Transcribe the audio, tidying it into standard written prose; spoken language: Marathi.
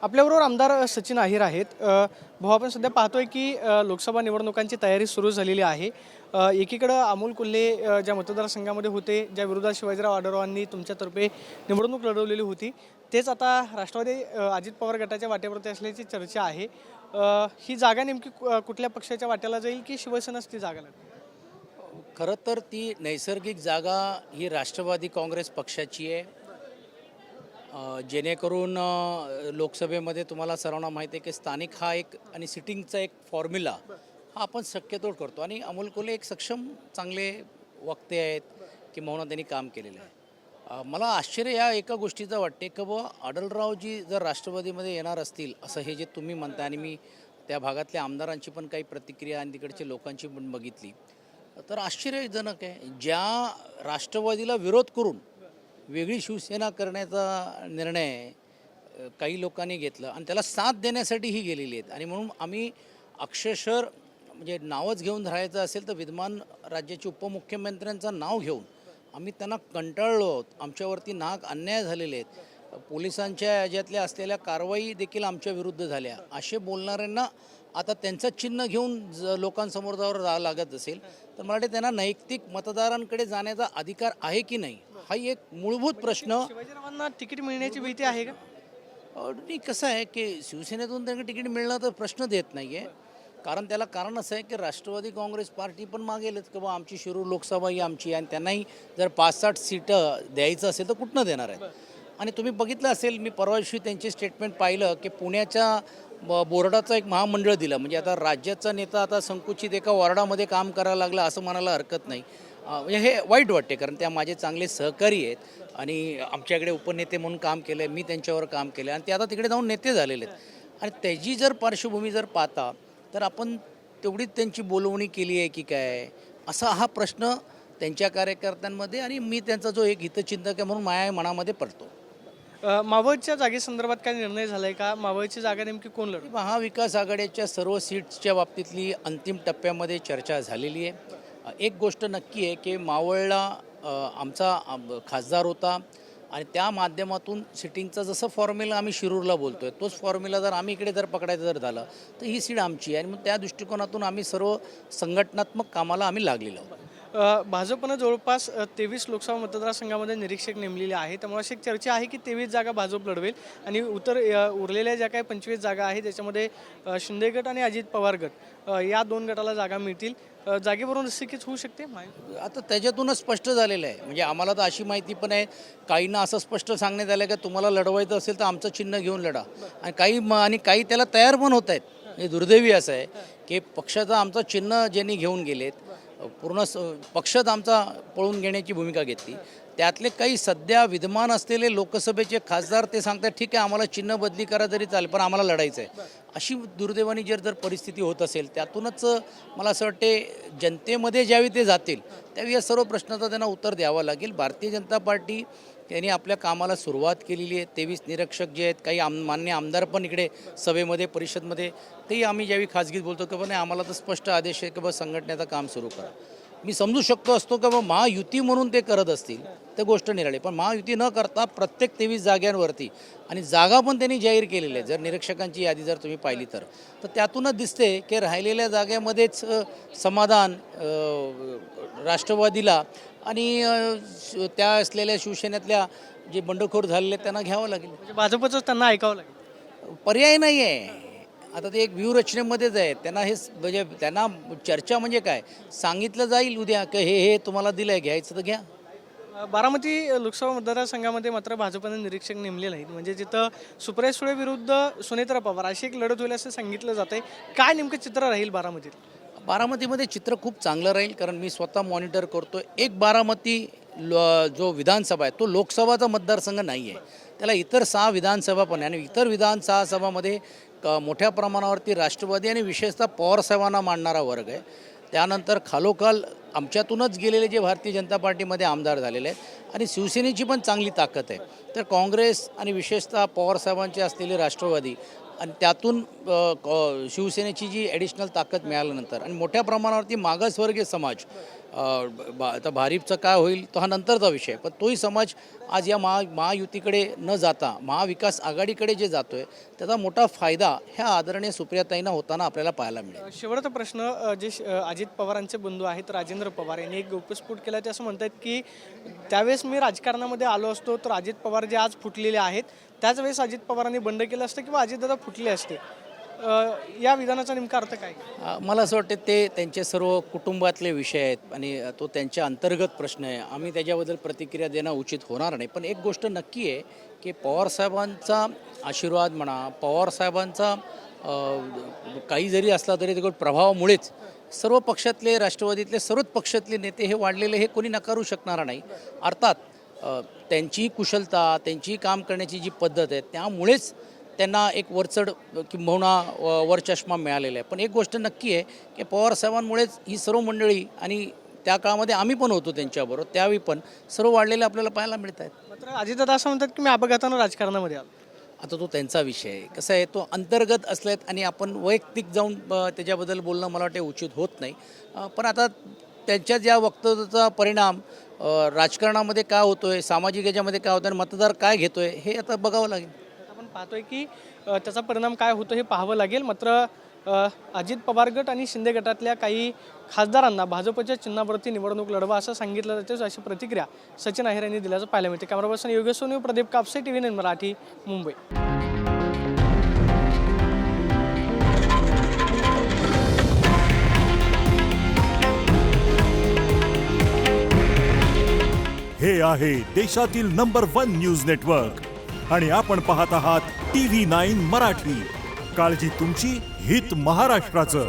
आपल्याबरोबर आमदार सचिन अहिर आहेत. भाऊ, आपण सध्या पाहतोय की लोकसभा निवडणुकांची तयारी सुरू झालेली आहे. एकीकडं अमोल कोल्हे ज्या मतदारसंघामध्ये होते, ज्या विरोधात शिवाजीराव आढळरावांनी तुमच्यातर्फे निवडणूक लढवलेली होती, तेच आता राष्ट्रवादी अजित पवार गटाच्या वाटेवरती असल्याची चर्चा आहे. ही जागा नेमकी कुठल्या पक्षाच्या वाट्याला जाईल की शिवसेनाच ती जागा लागेल? खरं तर ती नैसर्गिक जागा ही राष्ट्रवादी काँग्रेस पक्षाची आहे. जेणेकरून लोकसभेमध्ये तुम्हाला सर्वांना माहिती आहे की स्थानिक हा एक आणि सिटिंगचा एक फॉर्म्युला हा आपण शक्यतो करतो. आणि अमोल कोल्हे एक सक्षम चांगले वक्ते आहेत की म्हणून त्यांनी काम केलेलं आहे. मला आश्चर्य या एका गोष्टीचं वाटते की आढळरावजी जर राष्ट्रवादीमध्ये येणार असतील असं हे जे तुम्ही म्हणता, आणि मी त्या भागातल्या आमदारांची पण काही प्रतिक्रिया आणि तिकडच्या लोकांची पण बघितली, तर आश्चर्यजनक आहे. ज्या राष्ट्रवादीला विरोध करून वेगळी शिवसेना करण्याचा निर्णय काही लोकांनी घेतला आणि त्याला साथ देण्यासाठी ही गेलेली आहेत. आणि म्हणून आम्ही अक्षरशः म्हणजे नावच घेऊन राहायचं असेल तर विद्यमान राज्याचे उपमुख्यमंत्र्यांचं नाव घेऊन आम्ही त्यांना कंटाळलो आहोत. आमच्यावरती नाहक अन्याय झालेले आहेत. पोलिसांच्या याच्यातल्या असलेल्या कारवाई देखील आमच्या विरुद्ध झाल्या. असे बोलणाऱ्यांना आता त्यांचं चिन्ह घेऊन लोकांसमोर जावं लागत असेल तर मला वाटतं त्यांना नैतिक मतदारांकडे जाण्याचा अधिकार आहे की नाही, हा एक मूलभूत प्रश्न. शिवाजीरावांना तिकीट मिळण्याची भीती आहे का? ऑलरेडी कसं आहे की शिवसेनेतून त्यांना तिकीट मिळणं तर प्रश्न देत नाही आहे. कारण त्याला कारण असं आहे की राष्ट्रवादी काँग्रेस पार्टी पण मागेलच की बा आमची शिरूर लोकसभा ही आमची, आणि त्यांनाही जर 5-6 सीटं द्यायचं असेल तर कुठनं देणार आहेत. आणि तुम्ही बघितलं असेल, मी परवा दिवशी त्यांचे स्टेटमेंट पाहिलं की पुण्याच्या बोर्डाचं एक महामंडळ दिलं. म्हणजे आता राज्याचा नेता आता संकुचित एका वॉर्डामध्ये काम करायला लागला असं म्हणायला हरकत नाही. म्हणजे हे वाईट वाटते, कारण त्या माझे चांगले सहकारी आहेत आणि आमच्याकडे उपनेते म्हणून काम केलं आहे. मी त्यांच्यावर काम केलं आहे आणि ते आता तिकडे जाऊन नेते झालेले आहेत. आणि त्याची जर पार्श्वभूमी जर पाहता तर आपण तेवढीच त्यांची बोलवणी केली आहे की काय, असा हा प्रश्न त्यांच्या कार्यकर्त्यांमध्ये आणि मी त्यांचा जो एक हितचिंतक आहे म्हणून माझ्या मनामध्ये पडतो. मावळच्या जागेसंदर्भात काय निर्णय झालाय का? मावळची जागा नेमकी कोण लढवणार? महाविकास आघाडीच्या सर्व सीट्सच्या बाबतीतली अंतिम टप्प्यामध्ये चर्चा झालेली आहे. एक गोष्ट नक्की आहे की मावळला आमचा खासदार होता आणि त्या माध्यमातून सिटिंगचा जसं फॉर्म्युला आम्ही शिरूरला बोलतोय तोच फॉर्म्युला जर आम्ही इकडे जर पकडायचं जर झालं तर ही सीट आमची आहे. आणि मग त्या दृष्टिकोनातून आम्ही सर्व संघटनात्मक कामाला आम्ही लागलेलो आहोत. भाजपनं जवळपास 23 लोकसभा मतदारसंघामध्ये निरीक्षक नेमलेले आहे. त्यामुळे अशी एक चर्चा आहे की 23 जागा भाजप लढवेल आणि उरलेल्या ज्या काही 25 जागा आहेत त्याच्यामध्ये शिंदे गट आणि अजित पवार गट या 2 गटाला जागा मिळतील. जागेवरून रस्सीखेच होऊ शकते. आता त्याच्यातूनच स्पष्ट झालेलं आहे. म्हणजे आम्हाला तर अशी माहिती पण आहे, काहींना असं स्पष्ट सांगण्यात आलं की तुम्हाला लढवायचं असेल तर आमचं चिन्ह घेऊन लढा. आणि काही त्याला तयार पण होत आहेत. हे दुर्दैवी असं आहे की पक्षाचं आमचं चिन्ह ज्यांनी घेऊन गेलेत, पूर्ण पक्षात आमचा पळून घेण्याची भूमिका घेतली. त्यातले काही सध्या विद्यमान असलेले लोकसभेचे खासदार ते सांगतात ठीक आहे आम्हाला चिन्ह बदली करा तरी चालेल पण आम्हाला लढायचं आहे. अशी दुर्दैवानी जर परिस्थिती होत असेल, त्यातूनच मला असं वाटते जनतेमध्ये ज्यावेळी ते जातील त्यावेळी या सर्व प्रश्नाचं त्यांना उत्तर द्यावं लागेल. भारतीय जनता पार्टी त्यांनी आपल्या कामाला सुरुवात केलेली आहे. 23 निरीक्षक जे आहेत, काही मान्य आमदार पण इकडे सभेमध्ये परिषदमध्ये, तेही आम्ही ज्यावेळी खाजगीत बोलतो की नाही आम्हाला तर स्पष्ट आदेश आहे की बस संघटनेचं काम सुरू करा. मी समजू शकतो असतो की महायुती म्हणून ते करत असतील तर गोष्ट निराळी, पण महायुती न करता प्रत्येक 23 जागांवरती आणि जागा पण त्यांनी जाहीर केलेल्या आहे. जर निरीक्षकांची यादी जर तुम्ही पाहिली तर त्यातूनच दिसते की राहिलेल्या जागेमध्येच समाधान राष्ट्रवादीला आणि त्या असलेल्या शिवसेनेतल्या जे बंडखोर झालेले त्यांना घ्यावं लागेल. म्हणजे भाजपचंच त्यांना ऐकावं लागेल. पर्याय नाही आहे. आता ते एक व्यूहरचनेमध्येच आहे. त्यांना हे म्हणजे त्यांना चर्चा म्हणजे काय सांगितलं जाईल उद्या की हे तुम्हाला दिलं आहे, घ्यायचं तर घ्या. बारामती लोकसभा मतदारसंघामध्ये मात्र भाजपने निरीक्षक नेमलेले नाहीत. म्हणजे जिथं सुप्रिया सुळे विरुद्ध सुनेत्रा पवार अशी एक लढत होईल असं सांगितलं जातंय. काय नेमकं चित्र राहील बारामतीत? बारामतीमध्ये चित्र खूप चांगलं राहील, कारण मी स्वतः मॉनिटर करतो. एक बारामती जो विधानसभा आहे तो लोकसभाचा मतदारसंघ नाही आहे, त्याला इतर 6 विधानसभा पण आहे. आणि इतर विधानसभामध्ये मोठ्या प्रमाणावरती राष्ट्रवादी आणि विशेषतः पवारसाहेबांना मानणारा वर्ग आहे. त्यानंतर खालोखाल आमच्यातूनच गेलेले जे भारतीय जनता पार्टीमध्ये आमदार झालेले आहेत आणि शिवसेनेची पण चांगली ताकद आहे. तर काँग्रेस आणि विशेषतः पवारसाहेबांचे असलेले राष्ट्रवादी आणि त्यातून शिवसेनेची जी ॲडिशनल ताकद मिळाल्यानंतर आणि मोठ्या प्रमाणावरती मागासवर्गीय समाज आता भारिपचं काय होईल तो हा नंतरचा विषय, पण तोही समाज आज या महायुतीकडे न जाता महाविकास आघाडीकडे जे जातो आहे त्याचा मोठा फायदा ह्या आदरणीय सुप्रियाताईंना होताना आपल्याला पाहायला मिळेल. शेवटचा प्रश्न अजित पवारांचे बंधू आहेत राजेंद्र पवार यांनी एक गौप्यस्फोट केला. ते असं म्हणतात की त्यावेळेस मी राजकारणामध्ये आलो असतो तर अजित पवार जे आज फुटलेले आहेत त्याच वेळेस अजित पवारांनी बंड केलं असतं किंवा अजितदादा फुटले असते. या विधानाचा नेमका अर्थ काय? मला असं वाटतं ते त्यांचे सर्व कुटुंबातले विषय आहेत आणि तो त्यांच्या अंतर्गत प्रश्न आहे. आम्ही त्याच्याबद्दल प्रतिक्रिया देणं उचित होणार नाही. पण एक गोष्ट नक्की आहे की पवारसाहेबांचा आशीर्वाद म्हणा, पवारसाहेबांचा काही जरी असला तरी ते प्रभावामुळेच सर्व पक्षातले, राष्ट्रवादीतले सर्वच पक्षातले नेते हे वाढलेले हे कोणी नकारू शकणार नाही. अर्थात त्यांची कुशलता, त्यांची काम करण्याची जी पद्धत आहे त्यामुळेच त्यांना एक वरचढ किंबहुना वरचष्मा मिळालेला आहे. पण एक गोष्ट नक्की आहे की पवारसाहेबांमुळेच ही सर्व मंडळी आणि त्या काळामध्ये आम्ही पण होतो त्यांच्याबरोबर, त्यावेळी पण सर्व वाढलेले आपल्याला पाहायला मिळत आहेत. मात्र अजितदादा असं म्हणतात की मी अपघातानं राजकारणामध्ये आलो. आता तो त्यांचा विषय आहे. कसं आहे, तो अंतर्गत असल्यात आणि आपण वैयक्तिक जाऊन त्याच्याबद्दल बोलणं मला वाटते उचित होत नाही. पण आता त्यांच्या ज्या वक्तव्याचा परिणाम राजकारणामध्ये काय होतो आहे, सामाजिक याच्यामध्ये काय होतं आणि मतदार काय घेतो आहे हे आता बघावं लागेल. आपण पाहतोय की त्याचा परिणाम काय होतो हे पाहावं लागेल. मात्र अजित पवार गट आणि शिंदे गटातल्या काही खासदारांना भाजपच्या चिन्हावरती निवडणूक लढवा असं सांगितलं जातं. अशी प्रतिक्रिया सचिन अहिर यांनी दिल्याचं पाहायला मिळते. Camera person Yogesh Sonu, Pradeep Kapse, TV9 Marathi, Mumbai. हे आहे देशातील नंबर 1 न्यूज नेटवर्क आणि आपण पाहत आहात TV9 मराठी. काळजी तुमची, हित महाराष्ट्राचं.